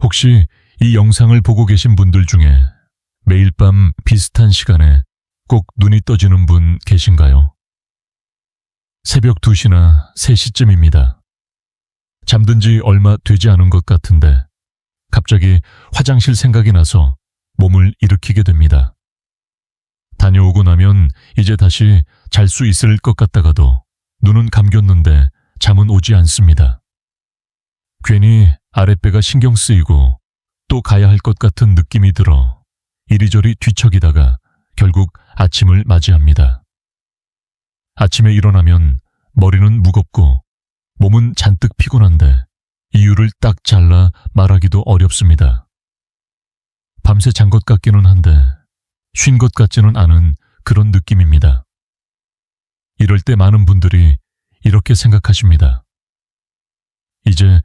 혹시 이 영상을 보고 계신 분들 중에 매일 밤 비슷한 시간에 꼭 눈이 떠지는 분 계신가요? 새벽 2시나 3시쯤입니다. 잠든 지 얼마 되지 않은 것 같은데 갑자기 화장실 생각이 나서 몸을 일으키게 됩니다. 다녀오고 나면 이제 다시 잘 수 있을 것 같다가도 눈은 감겼는데 잠은 오지 않습니다. 괜히 아랫배가 신경 쓰이고 또 가야 할 것 같은 느낌이 들어 이리저리 뒤척이다가 결국 아침을 맞이합니다. 아침에 일어나면 머리는 무겁고 몸은 잔뜩 피곤한데 이유를 딱 잘라 말하기도 어렵습니다. 밤새 잔 것 같기는 한데 쉰 것 같지는 않은 그런 느낌입니다. 이럴 때 많은 분들이 이렇게 생각하십니다. 이제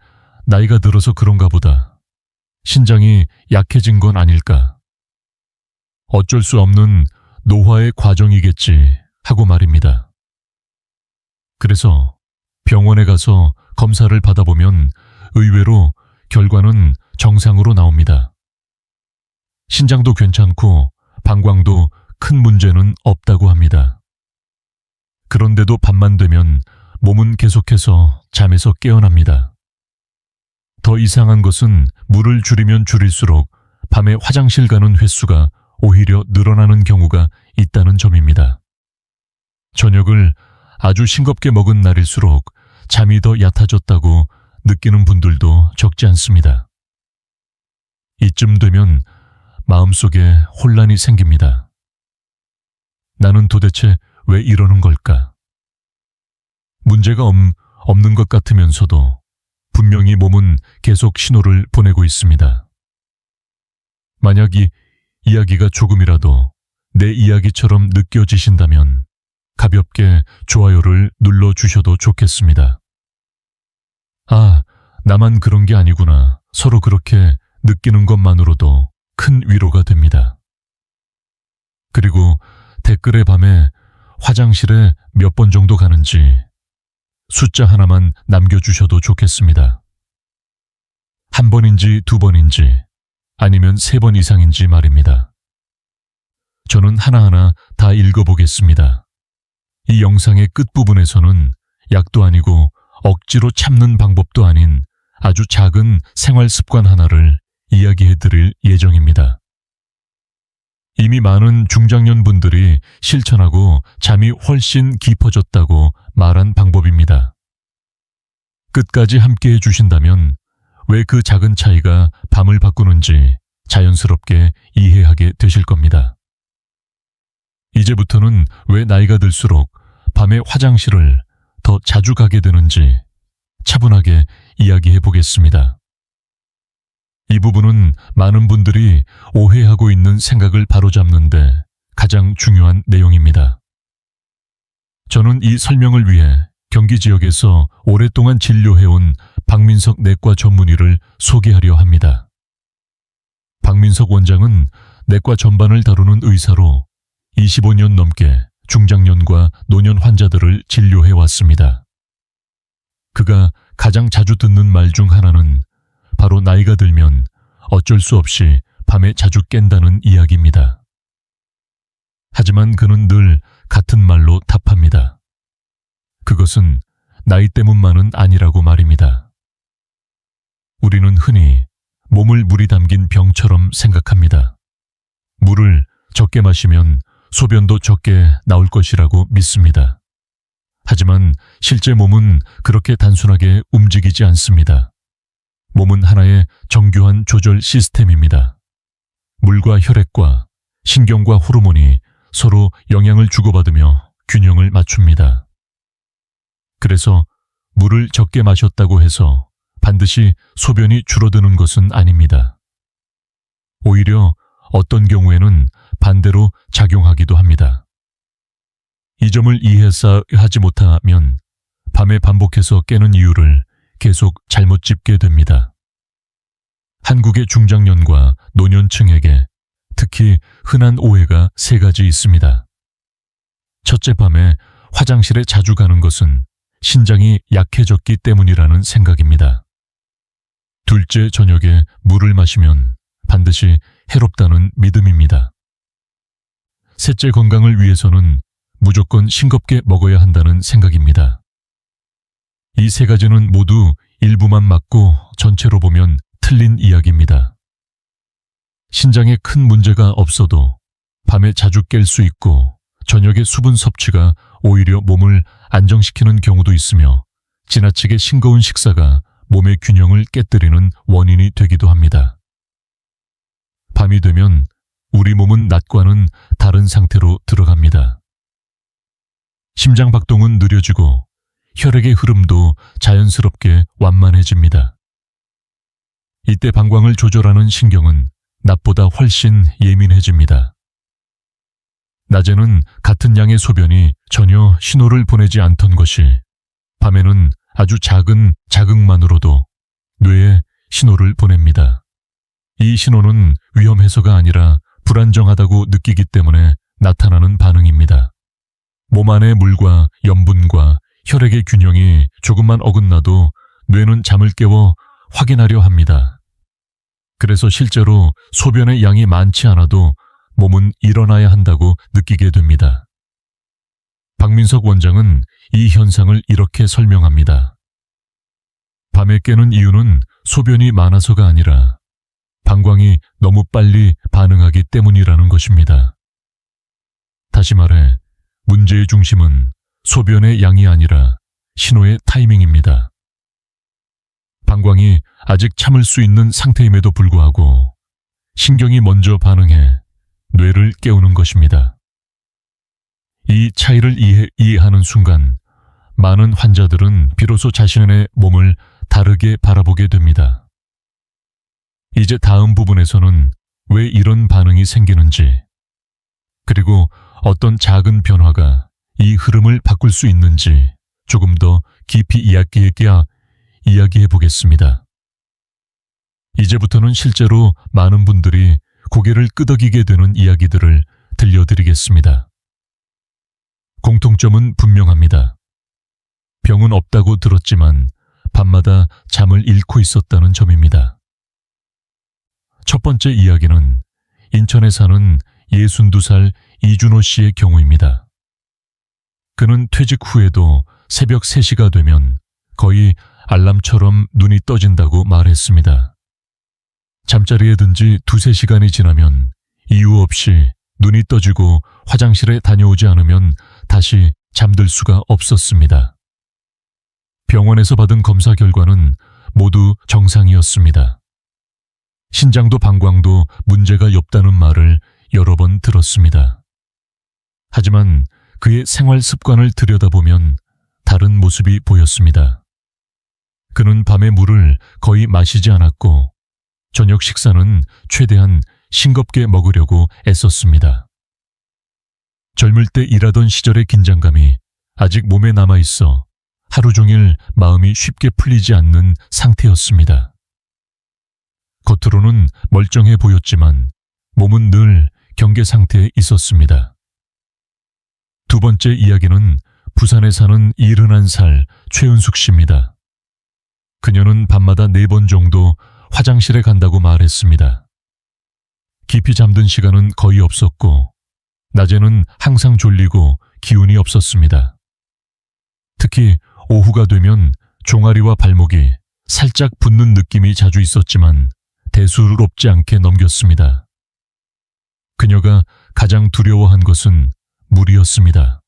나이가 들어서 그런가 보다. 신장이 약해진 건 아닐까. 어쩔 수 없는 노화의 과정이겠지 하고 말입니다. 그래서 병원에 가서 검사를 받아보면 의외로 결과는 정상으로 나옵니다. 신장도 괜찮고 방광도 큰 문제는 없다고 합니다. 그런데도 밤만 되면 몸은 계속해서 잠에서 깨어납니다. 더 이상한 것은 물을 줄이면 줄일수록 밤에 화장실 가는 횟수가 오히려 늘어나는 경우가 있다는 점입니다. 저녁을 아주 싱겁게 먹은 날일수록 잠이 더 얕아졌다고 느끼는 분들도 적지 않습니다. 이쯤 되면 마음속에 혼란이 생깁니다. 나는 도대체 왜 이러는 걸까? 문제가 없는 것 같으면서도 분명히 몸은 계속 신호를 보내고 있습니다. 만약 이 이야기가 조금이라도 내 이야기처럼 느껴지신다면 가볍게 좋아요를 눌러주셔도 좋겠습니다. 아, 나만 그런 게 아니구나. 서로 그렇게 느끼는 것만으로도 큰 위로가 됩니다. 그리고 댓글에 밤에 화장실에 몇 번 정도 가는지 숫자 하나만 남겨주셔도 좋겠습니다. 한 번인지 2번인지 아니면 3번 이상인지 말입니다. 저는 하나하나 다 읽어보겠습니다. 이 영상의 끝부분에서는 약도 아니고 억지로 참는 방법도 아닌 아주 작은 생활 습관 하나를 이야기해드릴 예정입니다. 이미 많은 중장년 분들이 실천하고 잠이 훨씬 깊어졌다고 말한 방법입니다. 끝까지 함께 해주신다면 왜 그 작은 차이가 밤을 바꾸는지 자연스럽게 이해하게 되실 겁니다. 이제부터는 왜 나이가 들수록 밤에 화장실을 더 자주 가게 되는지 차분하게 이야기해 보겠습니다. 이 부분은 많은 분들이 오해하고 있는 생각을 바로잡는데 가장 중요한 내용입니다. 저는 이 설명을 위해 경기 지역에서 오랫동안 진료해온 박민석 내과 전문의를 소개하려 합니다. 박민석 원장은 내과 전반을 다루는 의사로 25년 넘게 중장년과 노년 환자들을 진료해 왔습니다. 그가 가장 자주 듣는 말 중 하나는 바로 나이가 들면 어쩔 수 없이 밤에 자주 깬다는 이야기입니다. 하지만 그는 늘 같은 말로 답합니다. 그것은 나이 때문만은 아니라고 말입니다. 우리는 흔히 몸을 물이 담긴 병처럼 생각합니다. 물을 적게 마시면 소변도 적게 나올 것이라고 믿습니다. 하지만 실제 몸은 그렇게 단순하게 움직이지 않습니다. 몸은 하나의 정교한 조절 시스템입니다. 물과 혈액과 신경과 호르몬이 서로 영향을 주고받으며 균형을 맞춥니다. 그래서 물을 적게 마셨다고 해서 반드시 소변이 줄어드는 것은 아닙니다. 오히려 어떤 경우에는 반대로 작용하기도 합니다. 이 점을 이해해서 하지 못하면 밤에 반복해서 깨는 이유를 계속 잘못 짚게 됩니다. 한국의 중장년과 노년층에게 특히 흔한 오해가 3가지 있습니다. 첫째, 밤에 화장실에 자주 가는 것은 신장이 약해졌기 때문이라는 생각입니다. 둘째 저녁에 물을 마시면 반드시 해롭다는 믿음입니다. 셋째 건강을 위해서는 무조건 싱겁게 먹어야 한다는 생각입니다. 이 세 가지는 모두 일부만 맞고 전체로 보면 틀린 이야기입니다. 신장에 큰 문제가 없어도 밤에 자주 깰 수 있고 저녁에 수분 섭취가 오히려 몸을 안정시키는 경우도 있으며 지나치게 싱거운 식사가 몸의 균형을 깨뜨리는 원인이 되기도 합니다. 밤이 되면 우리 몸은 낮과는 다른 상태로 들어갑니다. 심장 박동은 느려지고 혈액의 흐름도 자연스럽게 완만해집니다. 이때 방광을 조절하는 신경은 낮보다 훨씬 예민해집니다. 낮에는 같은 양의 소변이 전혀 신호를 보내지 않던 것이 밤에는 아주 작은 자극만으로도 뇌에 신호를 보냅니다. 이 신호는 위험해서가 아니라 불안정하다고 느끼기 때문에 나타나는 반응입니다. 몸 안의 물과 염분과 혈액의 균형이 조금만 어긋나도 뇌는 잠을 깨워 확인하려 합니다. 그래서 실제로 소변의 양이 많지 않아도 몸은 일어나야 한다고 느끼게 됩니다. 박민석 원장은 이 현상을 이렇게 설명합니다. 밤에 깨는 이유는 소변이 많아서가 아니라 방광이 너무 빨리 반응하기 때문이라는 것입니다. 다시 말해, 문제의 중심은 소변의 양이 아니라 신호의 타이밍입니다. 방광이 아직 참을 수 있는 상태임에도 불구하고 신경이 먼저 반응해 뇌를 깨우는 것입니다. 이 차이를 이해하는 순간 많은 환자들은 비로소 자신의 몸을 다르게 바라보게 됩니다. 이제 다음 부분에서는 왜 이런 반응이 생기는지, 그리고 어떤 작은 변화가 이 흐름을 바꿀 수 있는지 조금 더 깊이 이야기해 보겠습니다. 이제부터는 실제로 많은 분들이 고개를 끄덕이게 되는 이야기들을 들려드리겠습니다. 공통점은 분명합니다. 병은 없다고 들었지만 밤마다 잠을 잃고 있었다는 점입니다. 첫 번째 이야기는 인천에 사는 62살 이준호 씨의 경우입니다. 그는 퇴직 후에도 새벽 3시가 되면 거의 알람처럼 눈이 떠진다고 말했습니다. 잠자리에 든 지 2-3시간이 지나면 이유 없이 눈이 떠지고 화장실에 다녀오지 않으면 다시 잠들 수가 없었습니다. 병원에서 받은 검사 결과는 모두 정상이었습니다. 신장도 방광도 문제가 없다는 말을 여러 번 들었습니다. 하지만 그의 생활 습관을 들여다보면 다른 모습이 보였습니다. 그는 밤에 물을 거의 마시지 않았고 저녁 식사는 최대한 싱겁게 먹으려고 애썼습니다. 젊을 때 일하던 시절의 긴장감이 아직 몸에 남아있어 하루 종일 마음이 쉽게 풀리지 않는 상태였습니다. 겉으로는 멀쩡해 보였지만 몸은 늘 경계 상태에 있었습니다. 두 번째 이야기는 부산에 사는 71살 최은숙 씨입니다. 그녀는 밤마다 4번 정도 화장실에 간다고 말했습니다. 깊이 잠든 시간은 거의 없었고 낮에는 항상 졸리고 기운이 없었습니다. 특히 오후가 되면 종아리와 발목이 살짝 붓는 느낌이 자주 있었지만 대수롭지 않게 넘겼습니다. 그녀가 가장 두려워한 것은 물이었습니다.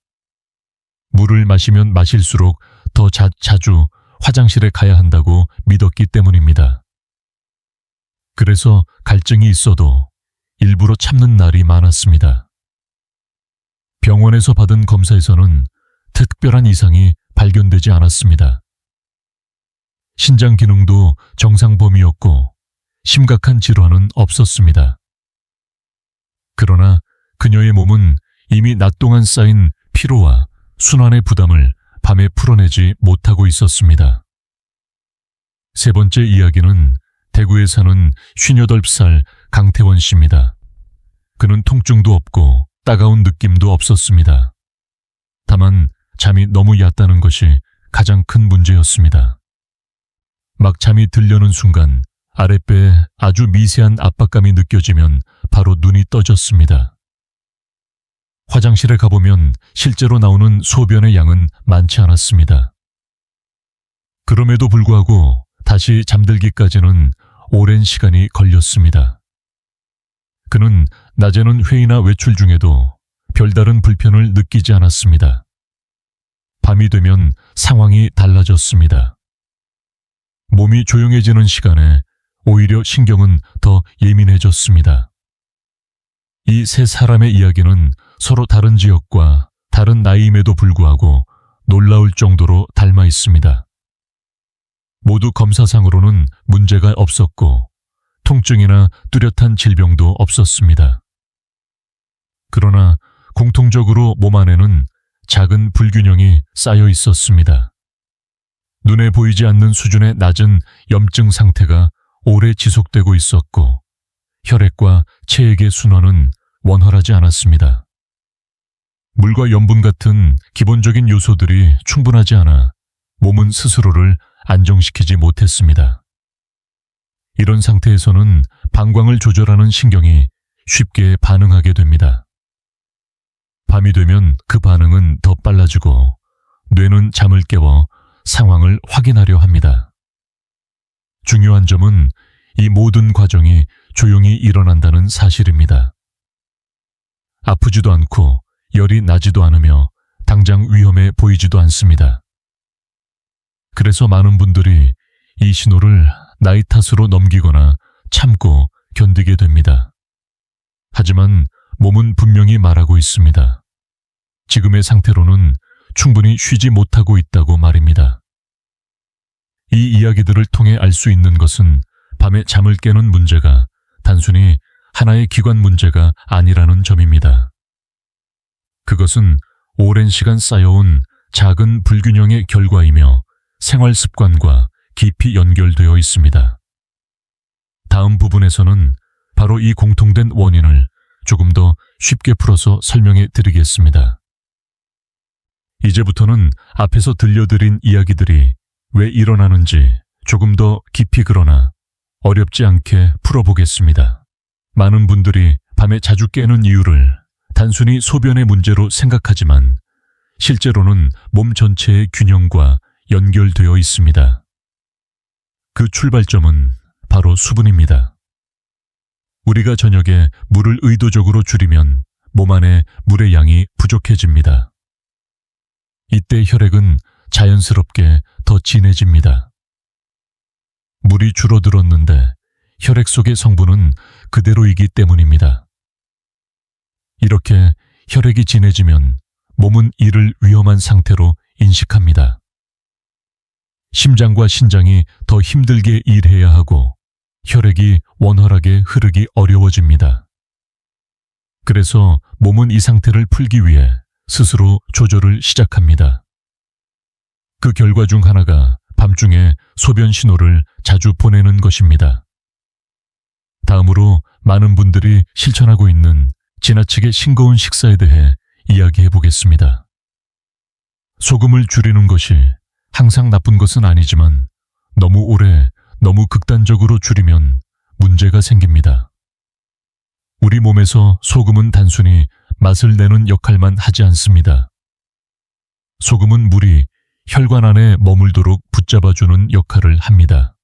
물을 마시면 마실수록 더 자주 화장실에 가야 한다고 믿었기 때문입니다. 그래서 갈증이 있어도 일부러 참는 날이 많았습니다. 병원에서 받은 검사에서는 특별한 이상이 발견되지 않았습니다. 신장 기능도 정상 범위였고 심각한 질환은 없었습니다. 그러나 그녀의 몸은 이미 낮 동안 쌓인 피로와 순환의 부담을 밤에 풀어내지 못하고 있었습니다. 세 번째 이야기는 대구에 사는 58살 강태원 씨입니다. 그는 통증도 없고 따가운 느낌도 없었습니다. 다만 잠이 너무 얕다는 것이 가장 큰 문제였습니다. 막 잠이 들려는 순간 아랫배에 아주 미세한 압박감이 느껴지면 바로 눈이 떠졌습니다. 화장실에 가보면 실제로 나오는 소변의 양은 많지 않았습니다. 그럼에도 불구하고 다시 잠들기까지는 오랜 시간이 걸렸습니다. 그는 낮에는 회의나 외출 중에도 별다른 불편을 느끼지 않았습니다. 밤이 되면 상황이 달라졌습니다. 몸이 조용해지는 시간에 오히려 신경은 더 예민해졌습니다. 이 세 사람의 이야기는 서로 다른 지역과 다른 나이임에도 불구하고 놀라울 정도로 닮아 있습니다. 모두 검사상으로는 문제가 없었고 통증이나 뚜렷한 질병도 없었습니다. 그러나 공통적으로 몸 안에는 작은 불균형이 쌓여 있었습니다. 눈에 보이지 않는 수준의 낮은 염증 상태가 오래 지속되고 있었고 혈액과 체액의 순환은 원활하지 않았습니다. 물과 염분 같은 기본적인 요소들이 충분하지 않아 몸은 스스로를 안정시키지 못했습니다. 이런 상태에서는 방광을 조절하는 신경이 쉽게 반응하게 됩니다. 밤이 되면 그 반응은 더 빨라지고 뇌는 잠을 깨워 상황을 확인하려 합니다. 중요한 점은 이 모든 과정이 조용히 일어난다는 사실입니다. 아프지도 않고 열이 나지도 않으며 당장 위험해 보이지도 않습니다. 그래서 많은 분들이 이 신호를 나이 탓으로 넘기거나 참고 견디게 됩니다. 하지만 몸은 분명히 말하고 있습니다. 지금의 상태로는 충분히 쉬지 못하고 있다고 말입니다. 이 이야기들을 통해 알 수 있는 것은 밤에 잠을 깨는 문제가 단순히 하나의 기관 문제가 아니라는 점입니다. 그것은 오랜 시간 쌓여온 작은 불균형의 결과이며 생활 습관과 깊이 연결되어 있습니다. 다음 부분에서는 바로 이 공통된 원인을 조금 더 쉽게 풀어서 설명해 드리겠습니다. 이제부터는 앞에서 들려드린 이야기들이 왜 일어나는지 조금 더 깊이 그러나 어렵지 않게 풀어보겠습니다. 많은 분들이 밤에 자주 깨는 이유를 단순히 소변의 문제로 생각하지만 실제로는 몸 전체의 균형과 연결되어 있습니다. 그 출발점은 바로 수분입니다. 우리가 저녁에 물을 의도적으로 줄이면 몸 안에 물의 양이 부족해집니다. 이때 혈액은 자연스럽게 더 진해집니다. 물이 줄어들었는데 혈액 속의 성분은 그대로이기 때문입니다. 이렇게 혈액이 진해지면 몸은 이를 위험한 상태로 인식합니다. 심장과 신장이 더 힘들게 일해야 하고 혈액이 원활하게 흐르기 어려워집니다. 그래서 몸은 이 상태를 풀기 위해 스스로 조절을 시작합니다. 그 결과 중 하나가 밤중에 소변 신호를 자주 보내는 것입니다. 다음으로 많은 분들이 실천하고 있는 지나치게 싱거운 식사에 대해 이야기해 보겠습니다. 소금을 줄이는 것이 항상 나쁜 것은 아니지만 너무 오래, 너무 극단적으로 줄이면 문제가 생깁니다. 우리 몸에서 소금은 단순히 맛을 내는 역할만 하지 않습니다. 소금은 물이 혈관 안에 머물도록 붙잡아주는 역할을 합니다.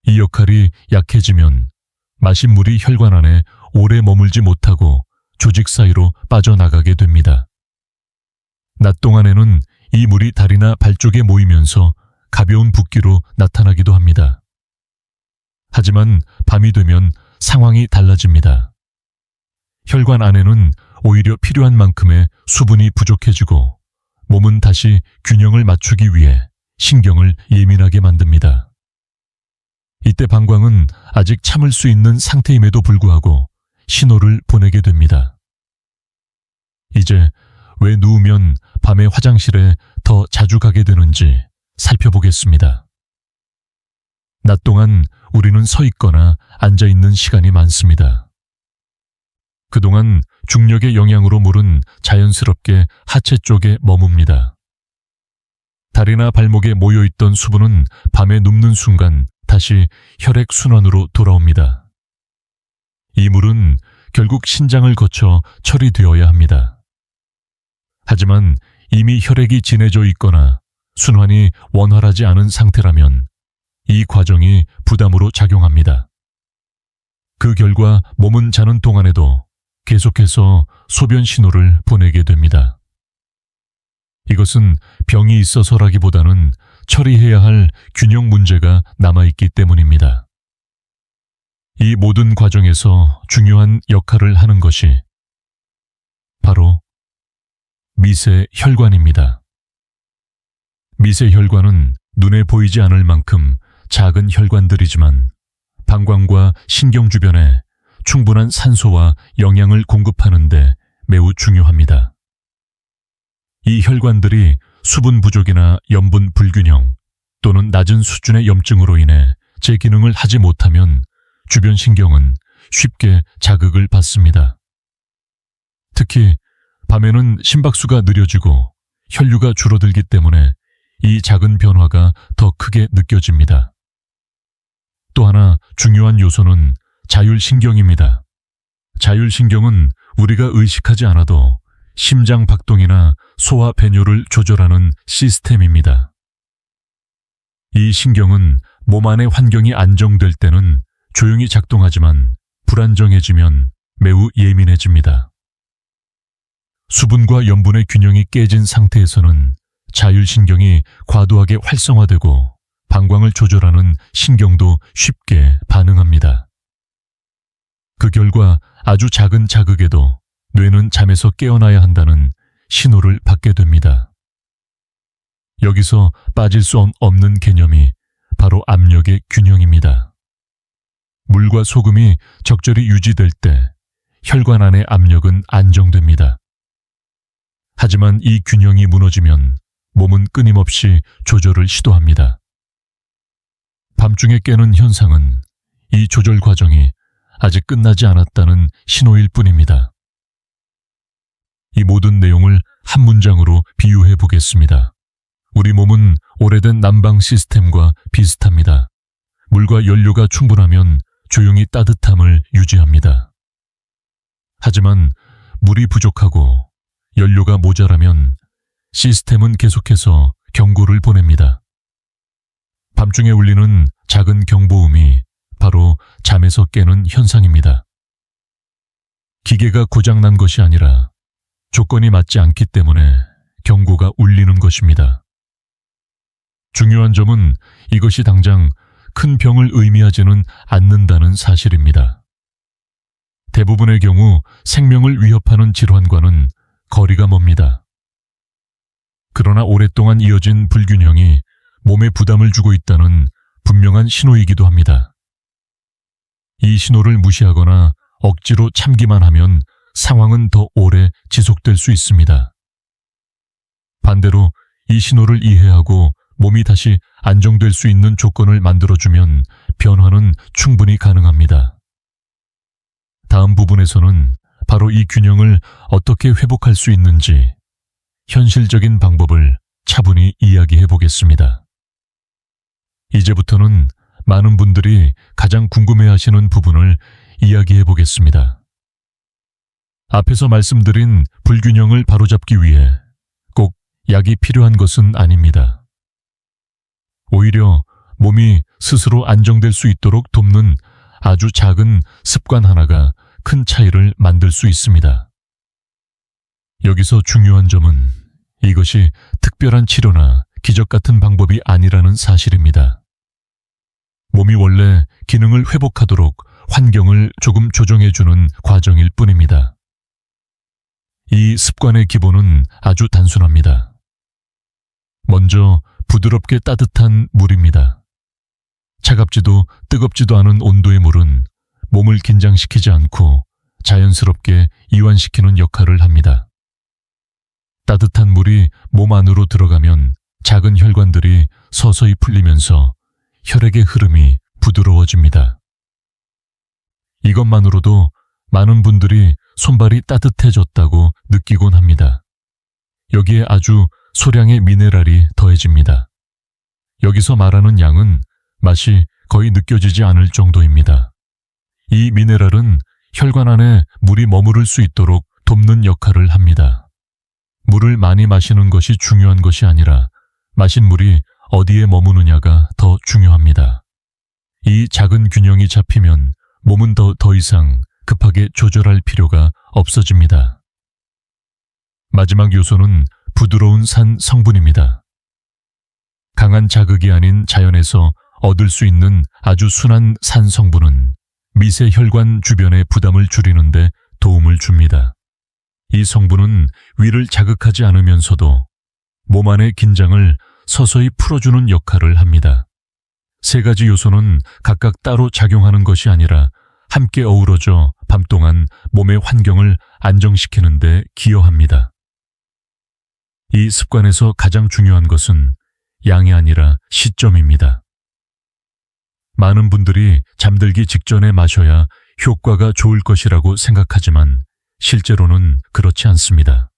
이 역할이 약해지면 마신 물이 혈관 안에 오래 머물지 못하고 조직 사이로 빠져나가게 됩니다. 낮 동안에는 이 물이 다리나 발 쪽에 모이면서 가벼운 붓기로 나타나기도 합니다. 하지만 밤이 되면 상황이 달라집니다. 혈관 안에는 오히려 필요한 만큼의 수분이 부족해지고 몸은 다시 균형을 맞추기 위해 신경을 예민하게 만듭니다. 이때 방광은 아직 참을 수 있는 상태임에도 불구하고 신호를 보내게 됩니다. 이제 왜 누우면 밤에 화장실에 더 자주 가게 되는지 살펴보겠습니다. 낮 동안 우리는 서 있거나 앉아 있는 시간이 많습니다. 그동안 중력의 영향으로 물은 자연스럽게 하체 쪽에 머뭅니다. 다리나 발목에 모여있던 수분은 밤에 눕는 순간 다시 혈액 순환으로 돌아옵니다. 이 물은 결국 신장을 거쳐 처리되어야 합니다. 하지만 이미 혈액이 진해져 있거나 순환이 원활하지 않은 상태라면 이 과정이 부담으로 작용합니다. 그 결과 몸은 자는 동안에도 계속해서 소변 신호를 보내게 됩니다. 이것은 병이 있어서라기보다는 처리해야 할 균형 문제가 남아있기 때문입니다. 이 모든 과정에서 중요한 역할을 하는 것이 바로 미세혈관입니다. 미세혈관은 눈에 보이지 않을 만큼 작은 혈관들이지만 방광과 신경 주변에 충분한 산소와 영양을 공급하는 데 매우 중요합니다. 이 혈관들이 수분 부족이나 염분 불균형 또는 낮은 수준의 염증으로 인해 제 기능을 하지 못하면 주변 신경은 쉽게 자극을 받습니다. 특히 밤에는 심박수가 느려지고 혈류가 줄어들기 때문에 이 작은 변화가 더 크게 느껴집니다. 또 하나 중요한 요소는 자율신경입니다. 자율신경은 우리가 의식하지 않아도 심장 박동이나 소화 배뇨를 조절하는 시스템입니다. 이 신경은 몸 안의 환경이 안정될 때는 조용히 작동하지만 불안정해지면 매우 예민해집니다. 수분과 염분의 균형이 깨진 상태에서는 자율신경이 과도하게 활성화되고 방광을 조절하는 신경도 쉽게 반응합니다. 그 결과 아주 작은 자극에도 뇌는 잠에서 깨어나야 한다는 신호를 받게 됩니다. 여기서 빠질 수 없는 개념이 바로 압력의 균형입니다. 물과 소금이 적절히 유지될 때 혈관 안의 압력은 안정됩니다. 하지만 이 균형이 무너지면 몸은 끊임없이 조절을 시도합니다. 밤중에 깨는 현상은 이 조절 과정이 아직 끝나지 않았다는 신호일 뿐입니다. 이 모든 내용을 한 문장으로 비유해 보겠습니다. 우리 몸은 오래된 난방 시스템과 비슷합니다. 물과 연료가 충분하면 조용히 따뜻함을 유지합니다. 하지만 물이 부족하고 연료가 모자라면 시스템은 계속해서 경고를 보냅니다. 밤중에 울리는 작은 경보음이 바로 잠에서 깨는 현상입니다. 기계가 고장난 것이 아니라 조건이 맞지 않기 때문에 경고가 울리는 것입니다. 중요한 점은 이것이 당장 큰 병을 의미하지는 않는다는 사실입니다. 대부분의 경우 생명을 위협하는 질환과는 거리가 멉니다. 그러나 오랫동안 이어진 불균형이 몸에 부담을 주고 있다는 분명한 신호이기도 합니다. 이 신호를 무시하거나 억지로 참기만 하면 상황은 더 오래 지속될 수 있습니다. 반대로 이 신호를 이해하고 몸이 다시 안정될 수 있는 조건을 만들어주면 변화는 충분히 가능합니다. 다음 부분에서는 바로 이 균형을 어떻게 회복할 수 있는지 현실적인 방법을 차분히 이야기해 보겠습니다. 이제부터는 많은 분들이 가장 궁금해하시는 부분을 이야기해 보겠습니다. 앞에서 말씀드린 불균형을 바로잡기 위해 꼭 약이 필요한 것은 아닙니다. 오히려 몸이 스스로 안정될 수 있도록 돕는 아주 작은 습관 하나가 큰 차이를 만들 수 있습니다. 여기서 중요한 점은 이것이 특별한 치료나 기적 같은 방법이 아니라는 사실입니다. 몸이 원래 기능을 회복하도록 환경을 조금 조정해주는 과정일 뿐입니다. 이 습관의 기본은 아주 단순합니다. 먼저 부드럽게 따뜻한 물입니다. 차갑지도 뜨겁지도 않은 온도의 물은 몸을 긴장시키지 않고 자연스럽게 이완시키는 역할을 합니다. 따뜻한 물이 몸 안으로 들어가면 작은 혈관들이 서서히 풀리면서 혈액의 흐름이 부드러워집니다. 이것만으로도 많은 분들이 손발이 따뜻해졌다고 느끼곤 합니다. 여기에 아주 소량의 미네랄이 더해집니다. 여기서 말하는 양은 맛이 거의 느껴지지 않을 정도입니다. 이 미네랄은 혈관 안에 물이 머무를 수 있도록 돕는 역할을 합니다. 물을 많이 마시는 것이 중요한 것이 아니라 마신 물이 어디에 머무느냐가 더 중요합니다. 이 작은 균형이 잡히면 몸은 더 이상 급하게 조절할 필요가 없어집니다. 마지막 요소는 부드러운 산 성분입니다. 강한 자극이 아닌 자연에서 얻을 수 있는 아주 순한 산 성분은 미세 혈관 주변의 부담을 줄이는 데 도움을 줍니다. 이 성분은 위를 자극하지 않으면서도 몸 안의 긴장을 서서히 풀어주는 역할을 합니다. 세 가지 요소는 각각 따로 작용하는 것이 아니라 함께 어우러져 밤 동안 몸의 환경을 안정시키는 데 기여합니다. 이 습관에서 가장 중요한 것은 양이 아니라 시점입니다. 많은 분들이 잠들기 직전에 마셔야 효과가 좋을 것이라고 생각하지만 실제로는 그렇지 않습니다.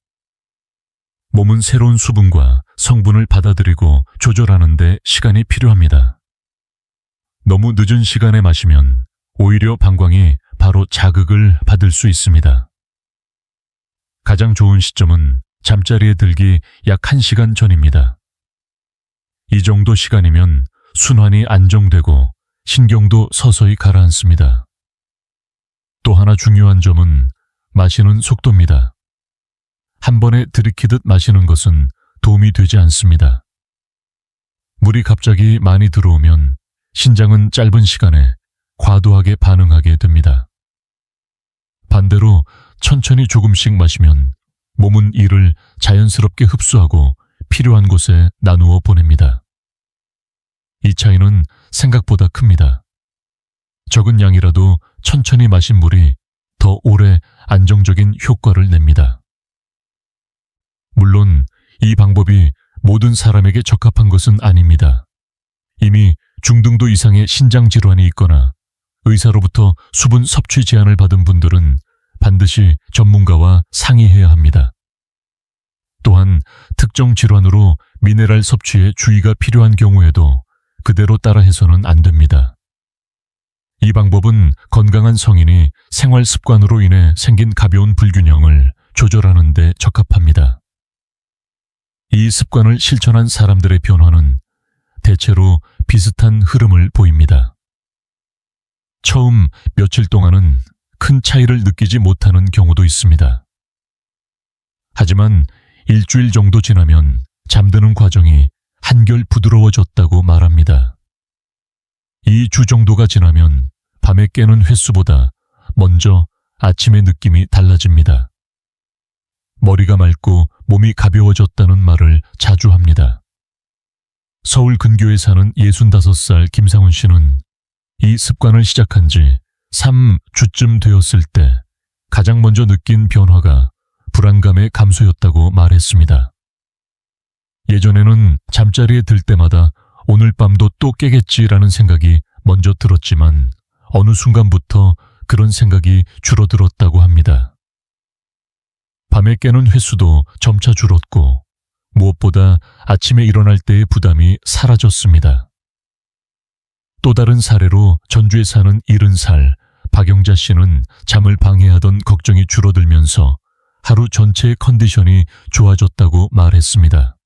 몸은 새로운 수분과 성분을 받아들이고 조절하는 데 시간이 필요합니다. 너무 늦은 시간에 마시면 오히려 방광이 바로 자극을 받을 수 있습니다. 가장 좋은 시점은 잠자리에 들기 약 1시간 전입니다. 이 정도 시간이면 순환이 안정되고 신경도 서서히 가라앉습니다. 또 하나 중요한 점은 마시는 속도입니다. 한 번에 들이키듯 마시는 것은 도움이 되지 않습니다. 물이 갑자기 많이 들어오면 신장은 짧은 시간에 과도하게 반응하게 됩니다. 반대로 천천히 조금씩 마시면 몸은 이를 자연스럽게 흡수하고 필요한 곳에 나누어 보냅니다. 이 차이는 생각보다 큽니다. 적은 양이라도 천천히 마신 물이 더 오래 안정적인 효과를 냅니다. 물론 이 방법이 모든 사람에게 적합한 것은 아닙니다. 이미 중등도 이상의 신장 질환이 있거나 의사로부터 수분 섭취 제한을 받은 분들은 반드시 전문가와 상의해야 합니다. 또한 특정 질환으로 미네랄 섭취에 주의가 필요한 경우에도 그대로 따라해서는 안 됩니다. 이 방법은 건강한 성인이 생활 습관으로 인해 생긴 가벼운 불균형을 조절하는 데 적합합니다. 이 습관을 실천한 사람들의 변화는 대체로 비슷한 흐름을 보입니다. 처음 며칠 동안은 큰 차이를 느끼지 못하는 경우도 있습니다. 하지만 일주일 정도 지나면 잠드는 과정이 한결 부드러워졌다고 말합니다. 2주 정도가 지나면 밤에 깨는 횟수보다 먼저 아침의 느낌이 달라집니다. 머리가 맑고 몸이 가벼워졌다는 말을 자주 합니다. 서울 근교에 사는 65살 김상훈 씨는 이 습관을 시작한 지 3주쯤 되었을 때 가장 먼저 느낀 변화가 불안감의 감소였다고 말했습니다. 예전에는 잠자리에 들 때마다 오늘 밤도 또 깨겠지라는 생각이 먼저 들었지만 어느 순간부터 그런 생각이 줄어들었다고 합니다. 밤에 깨는 횟수도 점차 줄었고 무엇보다 아침에 일어날 때의 부담이 사라졌습니다. 또 다른 사례로 전주에 사는 70살 박영자 씨는 잠을 방해하던 걱정이 줄어들면서 하루 전체의 컨디션이 좋아졌다고 말했습니다.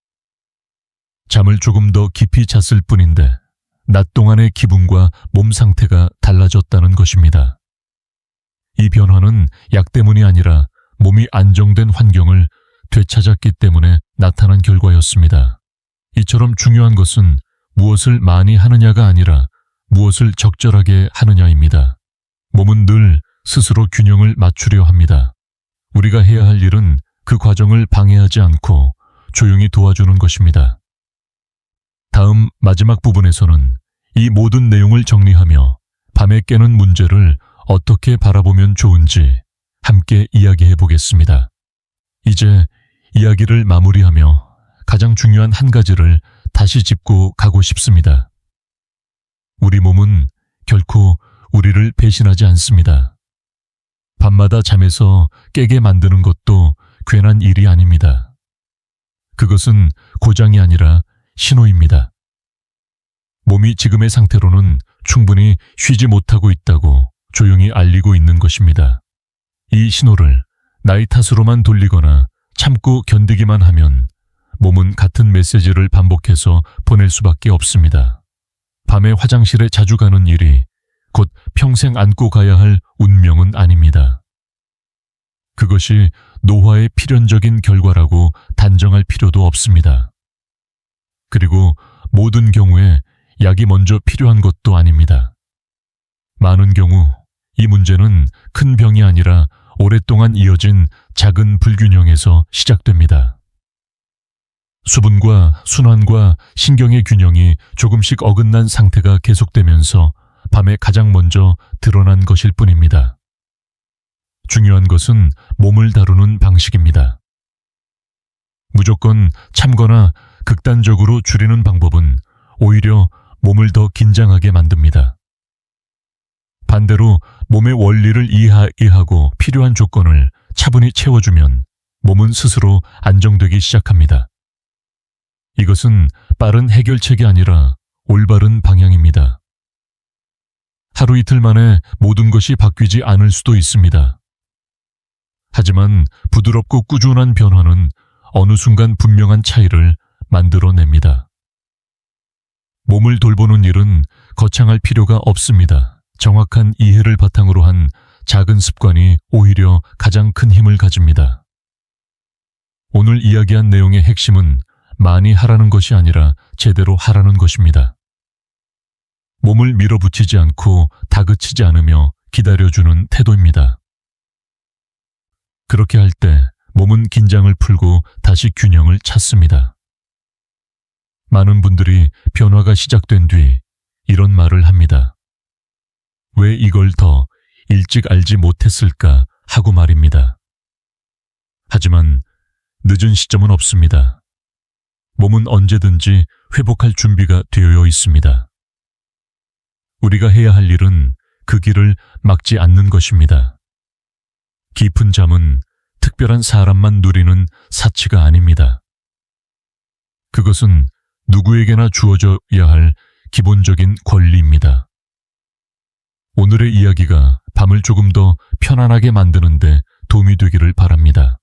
잠을 조금 더 깊이 잤을 뿐인데 낮 동안의 기분과 몸 상태가 달라졌다는 것입니다. 이 변화는 약 때문이 아니라 몸이 안정된 환경을 되찾았기 때문에 나타난 결과였습니다. 이처럼 중요한 것은 무엇을 많이 하느냐가 아니라 무엇을 적절하게 하느냐입니다. 몸은 늘 스스로 균형을 맞추려 합니다. 우리가 해야 할 일은 그 과정을 방해하지 않고 조용히 도와주는 것입니다. 다음 마지막 부분에서는 이 모든 내용을 정리하며 밤에 깨는 문제를 어떻게 바라보면 좋은지 함께 이야기해 보겠습니다. 이제 이야기를 마무리하며 가장 중요한 한 가지를 다시 짚고 가고 싶습니다. 우리 몸은 결코 우리를 배신하지 않습니다. 밤마다 잠에서 깨게 만드는 것도 괜한 일이 아닙니다. 그것은 고장이 아니라 신호입니다. 몸이 지금의 상태로는 충분히 쉬지 못하고 있다고 조용히 알리고 있는 것입니다. 이 신호를 나이 탓으로만 돌리거나 참고 견디기만 하면 몸은 같은 메시지를 반복해서 보낼 수밖에 없습니다. 밤에 화장실에 자주 가는 일이 곧 평생 안고 가야 할 운명은 아닙니다. 그것이 노화의 필연적인 결과라고 단정할 필요도 없습니다. 그리고 모든 경우에 약이 먼저 필요한 것도 아닙니다. 많은 경우 이 문제는 큰 병이 아니라 오랫동안 이어진 작은 불균형에서 시작됩니다. 수분과 순환과 신경의 균형이 조금씩 어긋난 상태가 계속되면서 밤에 가장 먼저 드러난 것일 뿐입니다. 중요한 것은 몸을 다루는 방식입니다. 무조건 참거나 극단적으로 줄이는 방법은 오히려 몸을 더 긴장하게 만듭니다. 반대로 몸의 원리를 이해하고 필요한 조건을 차분히 채워주면 몸은 스스로 안정되기 시작합니다. 이것은 빠른 해결책이 아니라 올바른 방향입니다. 하루 이틀 만에 모든 것이 바뀌지 않을 수도 있습니다. 하지만 부드럽고 꾸준한 변화는 어느 순간 분명한 차이를 만들어냅니다. 몸을 돌보는 일은 거창할 필요가 없습니다. 정확한 이해를 바탕으로 한 작은 습관이 오히려 가장 큰 힘을 가집니다. 오늘 이야기한 내용의 핵심은 많이 하라는 것이 아니라 제대로 하라는 것입니다. 몸을 밀어붙이지 않고 다그치지 않으며 기다려주는 태도입니다. 그렇게 할 때 몸은 긴장을 풀고 다시 균형을 찾습니다. 많은 분들이 변화가 시작된 뒤 이런 말을 합니다. 왜 이걸 더 일찍 알지 못했을까 하고 말입니다. 하지만 늦은 시점은 없습니다. 몸은 언제든지 회복할 준비가 되어 있습니다. 우리가 해야 할 일은 그 길을 막지 않는 것입니다. 깊은 잠은 특별한 사람만 누리는 사치가 아닙니다. 그것은 누구에게나 주어져야 할 기본적인 권리입니다. 오늘의 이야기가 밤을 조금 더 편안하게 만드는데 도움이 되기를 바랍니다.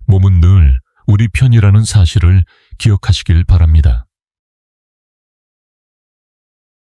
몸은 늘 우리 편이라는 사실을 기억하시길 바랍니다.